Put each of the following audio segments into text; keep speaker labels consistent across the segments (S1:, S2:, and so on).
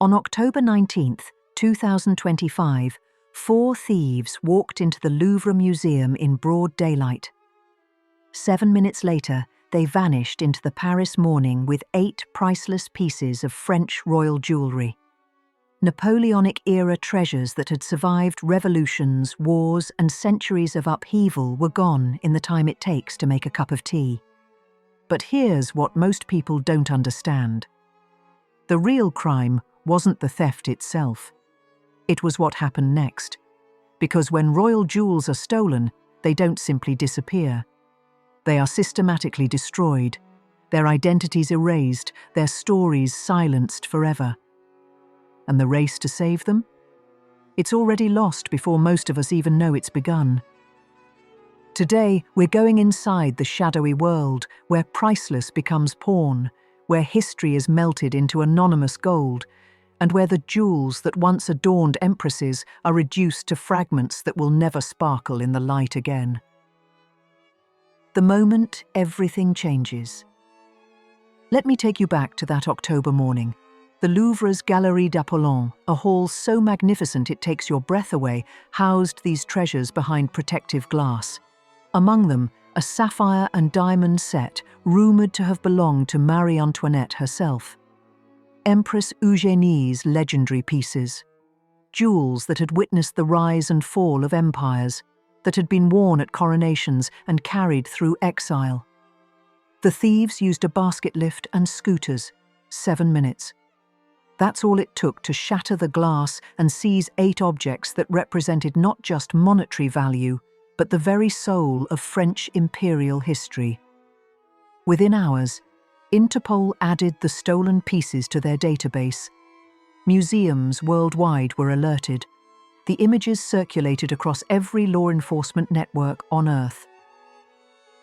S1: On October 19, 2025, 4 thieves walked into the Louvre Museum in broad daylight. 7 minutes later, they vanished into the Paris morning with 8 priceless pieces of French royal jewellery. Napoleonic-era treasures that had survived revolutions, wars, and centuries of upheaval were gone in the time it takes to make a cup of tea. But here's what most people don't understand. The real crime wasn't the theft itself. It was what happened next. Because when royal jewels are stolen, they don't simply disappear. They are systematically destroyed, their identities erased, their stories silenced forever. And the race to save them? It's already lost before most of us even know it's begun. Today, we're going inside the shadowy world where priceless becomes pawn, where history is melted into anonymous gold, and where the jewels that once adorned empresses are reduced to fragments that will never sparkle in the light again. The moment everything changes. Let me take you back to that October morning. The Louvre's Galerie d'Apollon, a hall so magnificent it takes your breath away, housed these treasures behind protective glass. Among them, a sapphire and diamond set rumoured to have belonged to Marie-Antoinette herself. Empress Eugénie's legendary pieces. Jewels that had witnessed the rise and fall of empires, that had been worn at coronations and carried through exile. The thieves used a basket lift and scooters. 7 minutes. That's all it took to shatter the glass and seize 8 objects that represented not just monetary value, but the very soul of French imperial history. Within hours, Interpol added the stolen pieces to their database. Museums worldwide were alerted. The images circulated across every law enforcement network on Earth.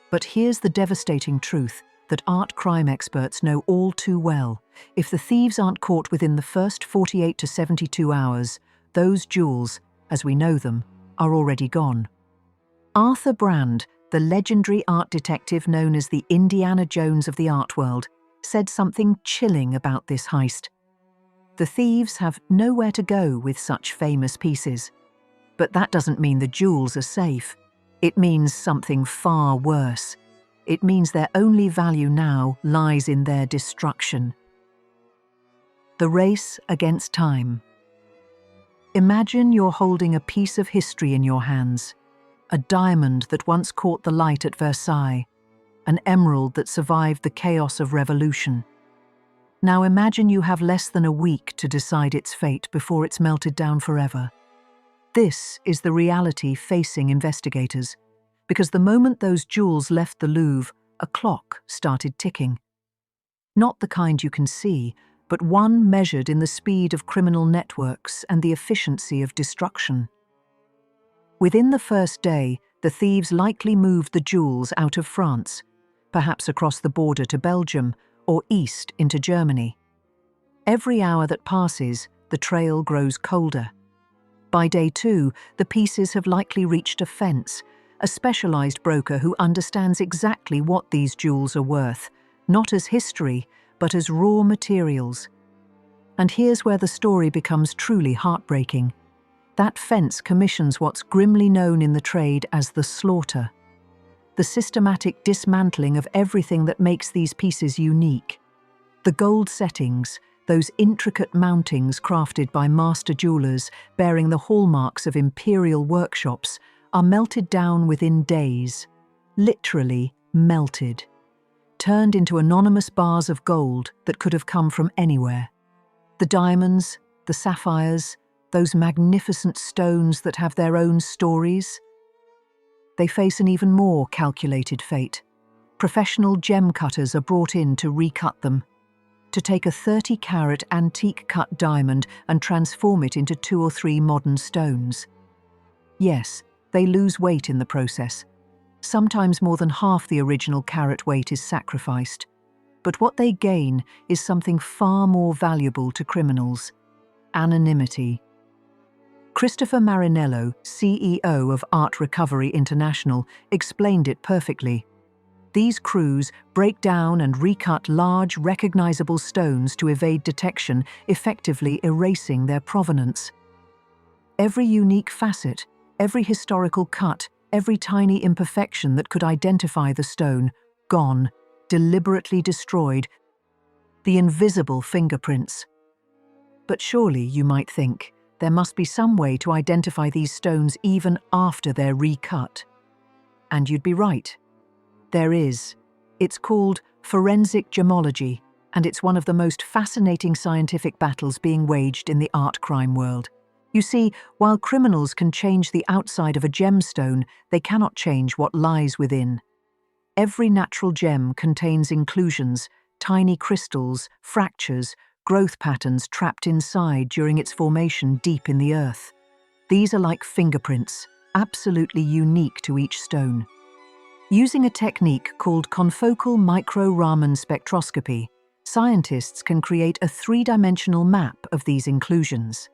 S1: But here's the devastating truth that art crime experts know all too well. If the thieves aren't caught within the first 48 to 72 hours, those jewels, as we know them, are already gone. Arthur Brand, the legendary art detective known as the Indiana Jones of the art world, said something chilling about this heist. The thieves have nowhere to go with such famous pieces. But that doesn't mean the jewels are safe. It means something far worse. It means their only value now lies in their destruction. The race against time. Imagine you're holding a piece of history in your hands. A diamond that once caught the light at Versailles. An emerald that survived the chaos of revolution. Now imagine you have less than a week to decide its fate before it's melted down forever. This is the reality facing investigators, because the moment those jewels left the Louvre, a clock started ticking. Not the kind you can see, but one measured in the speed of criminal networks and the efficiency of destruction. Within the first day, the thieves likely moved the jewels out of France, perhaps across the border to Belgium or east into Germany. Every hour that passes, the trail grows colder. By day 2, the pieces have likely reached a fence, a specialized broker who understands exactly what these jewels are worth, not as history, but as raw materials. And here's where the story becomes truly heartbreaking. That fence commissions what's grimly known in the trade as the slaughter. The systematic dismantling of everything that makes these pieces unique. The gold settings, those intricate mountings crafted by master jewelers bearing the hallmarks of imperial workshops, are melted down within days. Literally melted. Turned into anonymous bars of gold that could have come from anywhere. The diamonds, the sapphires, those magnificent stones that have their own stories. They face an even more calculated fate. Professional gem cutters are brought in to recut them, to take a 30-carat antique-cut diamond and transform it into 2 or 3 modern stones. Yes, they lose weight in the process. Sometimes more than half the original carat weight is sacrificed. But what they gain is something far more valuable to criminals: anonymity. Christopher Marinello, CEO of Art Recovery International, explained it perfectly. These crews break down and recut large, recognizable stones to evade detection, effectively erasing their provenance. Every unique facet, every historical cut, every tiny imperfection that could identify the stone, gone, deliberately destroyed. The invisible fingerprints. But surely, you might think, there must be some way to identify these stones even after they're recut. And you'd be right. There is. It's called forensic gemology, and it's one of the most fascinating scientific battles being waged in the art crime world. You see, while criminals can change the outside of a gemstone, they cannot change what lies within. Every natural gem contains inclusions, tiny crystals, fractures, growth patterns trapped inside during its formation deep in the earth. These are like fingerprints, absolutely unique to each stone. Using a technique called confocal micro-Raman spectroscopy, scientists can create a three-dimensional map of these inclusions.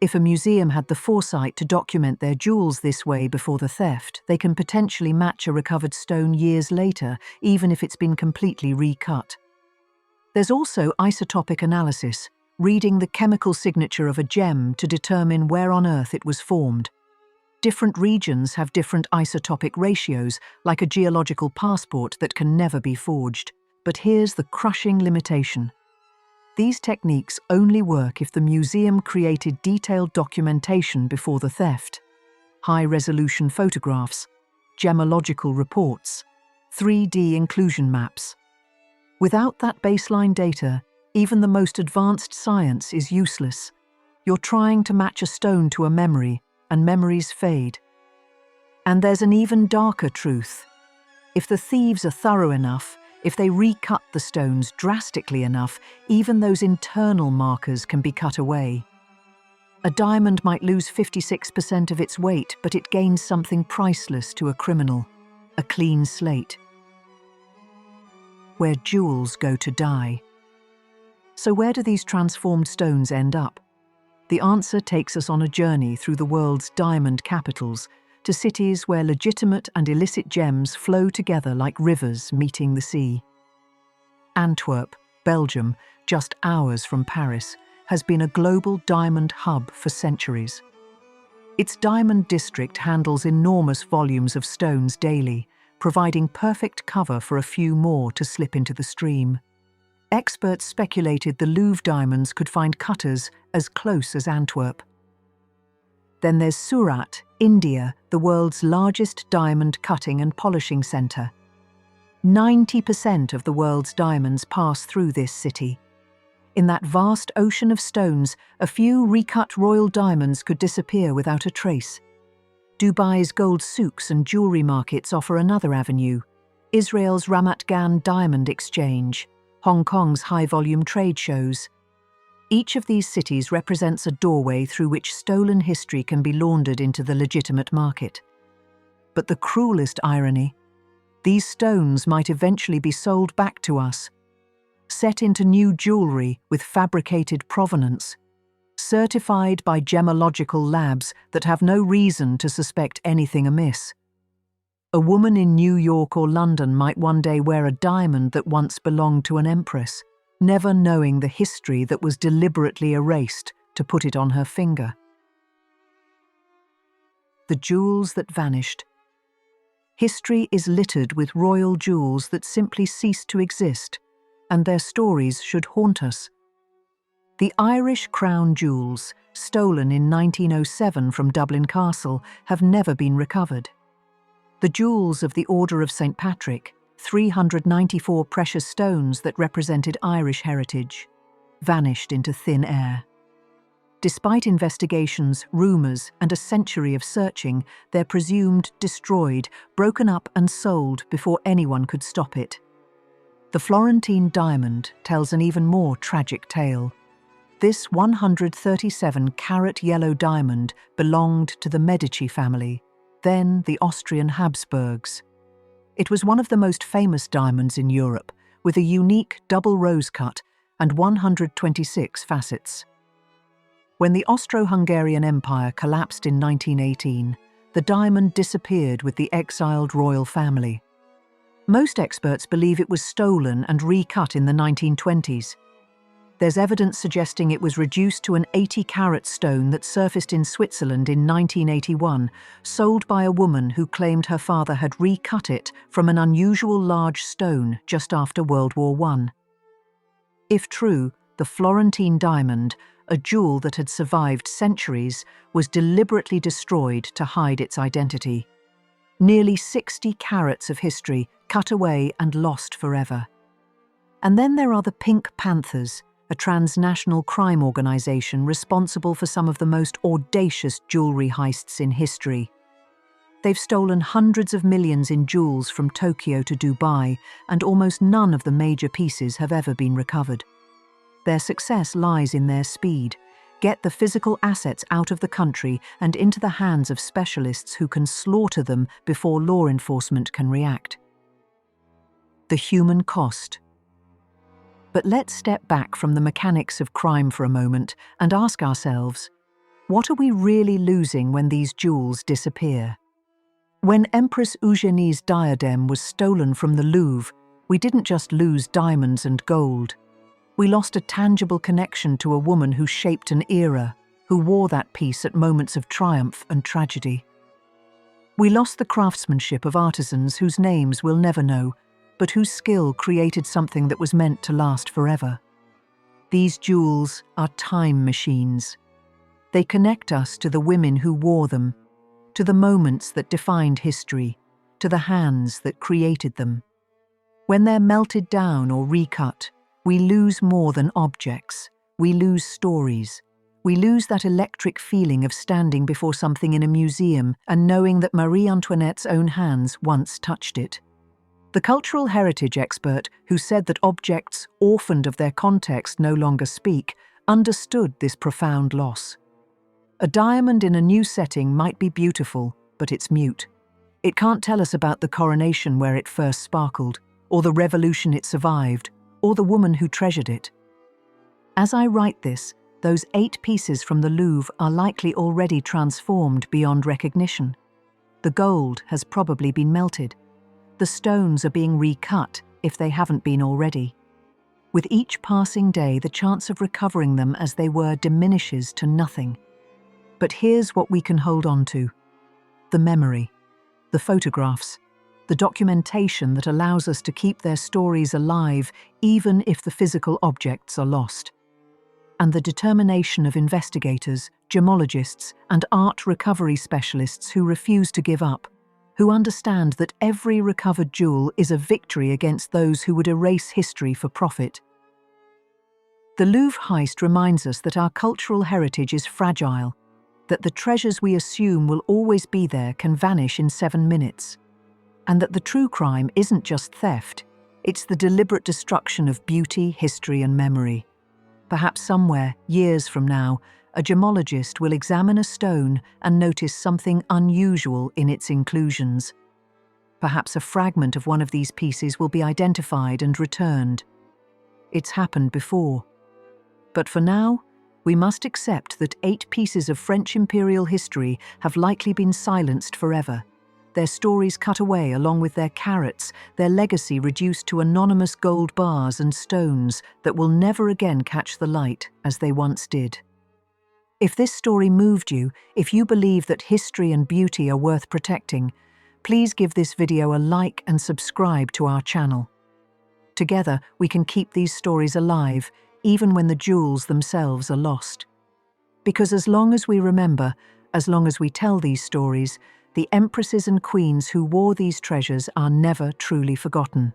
S1: If a museum had the foresight to document their jewels this way before the theft, they can potentially match a recovered stone years later, even if it's been completely recut. There's also isotopic analysis, reading the chemical signature of a gem to determine where on Earth it was formed. Different regions have different isotopic ratios, like a geological passport that can never be forged. But here's the crushing limitation. These techniques only work if the museum created detailed documentation before the theft. High-resolution photographs, gemological reports, 3D inclusion maps. Without that baseline data, even the most advanced science is useless. You're trying to match a stone to a memory, and memories fade. And there's an even darker truth. If the thieves are thorough enough, if they recut the stones drastically enough, even those internal markers can be cut away. A diamond might lose 56% of its weight, but it gains something priceless to a criminal, a clean slate. Where jewels go to die. So where do these transformed stones end up? The answer takes us on a journey through the world's diamond capitals, to cities where legitimate and illicit gems flow together like rivers meeting the sea. Antwerp, Belgium, just hours from Paris, has been a global diamond hub for centuries. Its diamond district handles enormous volumes of stones daily, providing perfect cover for a few more to slip into the stream. Experts speculated the Louvre diamonds could find cutters as close as Antwerp. Then there's Surat, India, the world's largest diamond cutting and polishing centre. 90% of the world's diamonds pass through this city. In that vast ocean of stones, a few recut royal diamonds could disappear without a trace. Dubai's gold souks and jewellery markets offer another avenue. Israel's Ramat Gan Diamond Exchange, Hong Kong's high-volume trade shows. Each of these cities represents a doorway through which stolen history can be laundered into the legitimate market. But the cruelest irony, these stones might eventually be sold back to us, set into new jewellery with fabricated provenance, certified by gemological labs that have no reason to suspect anything amiss. A woman in New York or London might one day wear a diamond that once belonged to an empress, never knowing the history that was deliberately erased to put it on her finger. The jewels that vanished. History is littered with royal jewels that simply ceased to exist, and their stories should haunt us. The Irish crown jewels, stolen in 1907 from Dublin Castle, have never been recovered. The jewels of the Order of St. Patrick, 394 precious stones that represented Irish heritage, vanished into thin air. Despite investigations, rumours, and a century of searching, they're presumed destroyed, broken up and sold before anyone could stop it. The Florentine diamond tells an even more tragic tale. This 137-carat yellow diamond belonged to the Medici family, then the Austrian Habsburgs. It was one of the most famous diamonds in Europe, with a unique double rose cut and 126 facets. When the Austro-Hungarian Empire collapsed in 1918, the diamond disappeared with the exiled royal family. Most experts believe it was stolen and recut in the 1920s. There's evidence suggesting it was reduced to an 80-carat stone that surfaced in Switzerland in 1981, sold by a woman who claimed her father had recut it from an unusual large stone just after World War I. If true, the Florentine diamond, a jewel that had survived centuries, was deliberately destroyed to hide its identity. Nearly 60 carats of history cut away and lost forever. And then there are the Pink Panthers, a transnational crime organization responsible for some of the most audacious jewelry heists in history. They've stolen hundreds of millions in jewels from Tokyo to Dubai, and almost none of the major pieces have ever been recovered. Their success lies in their speed. Get the physical assets out of the country and into the hands of specialists who can slaughter them before law enforcement can react. The human cost. But let's step back from the mechanics of crime for a moment and ask ourselves, what are we really losing when these jewels disappear? When Empress Eugénie's diadem was stolen from the Louvre, we didn't just lose diamonds and gold. We lost a tangible connection to a woman who shaped an era, who wore that piece at moments of triumph and tragedy. We lost the craftsmanship of artisans whose names we'll never know, but whose skill created something that was meant to last forever. These jewels are time machines. They connect us to the women who wore them, to the moments that defined history, to the hands that created them. When they're melted down or recut, we lose more than objects. We lose stories. We lose that electric feeling of standing before something in a museum and knowing that Marie-Antoinette's own hands once touched it. The cultural heritage expert who said that objects orphaned of their context no longer speak understood this profound loss. A diamond in a new setting might be beautiful, but it's mute. It can't tell us about the coronation where it first sparkled, or the revolution it survived, or the woman who treasured it. As I write this, those 8 pieces from the Louvre are likely already transformed beyond recognition. The gold has probably been melted. The stones are being recut, if they haven't been already. With each passing day, the chance of recovering them as they were diminishes to nothing. But here's what we can hold on to: the memory, the photographs, the documentation that allows us to keep their stories alive even if the physical objects are lost. And the determination of investigators, gemologists, and art recovery specialists who refuse to give up, who understand that every recovered jewel is a victory against those who would erase history for profit. The Louvre Heist reminds us that our cultural heritage is fragile, that the treasures we assume will always be there can vanish in 7 minutes. And that the true crime isn't just theft, it's the deliberate destruction of beauty, history, and memory. Perhaps somewhere, years from now, a gemologist will examine a stone and notice something unusual in its inclusions. Perhaps a fragment of one of these pieces will be identified and returned. It's happened before. But for now, we must accept that 8 pieces of French imperial history have likely been silenced forever. Their stories cut away along with their carats, their legacy reduced to anonymous gold bars and stones that will never again catch the light as they once did. If this story moved you, if you believe that history and beauty are worth protecting, please give this video a like and subscribe to our channel. Together, we can keep these stories alive, even when the jewels themselves are lost. Because as long as we remember, as long as we tell these stories, the empresses and queens who wore these treasures are never truly forgotten.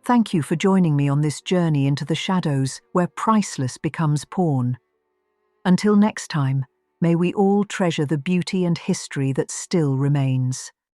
S1: Thank you for joining me on this journey into the shadows where priceless becomes porn. Until next time, may we all treasure the beauty and history that still remains.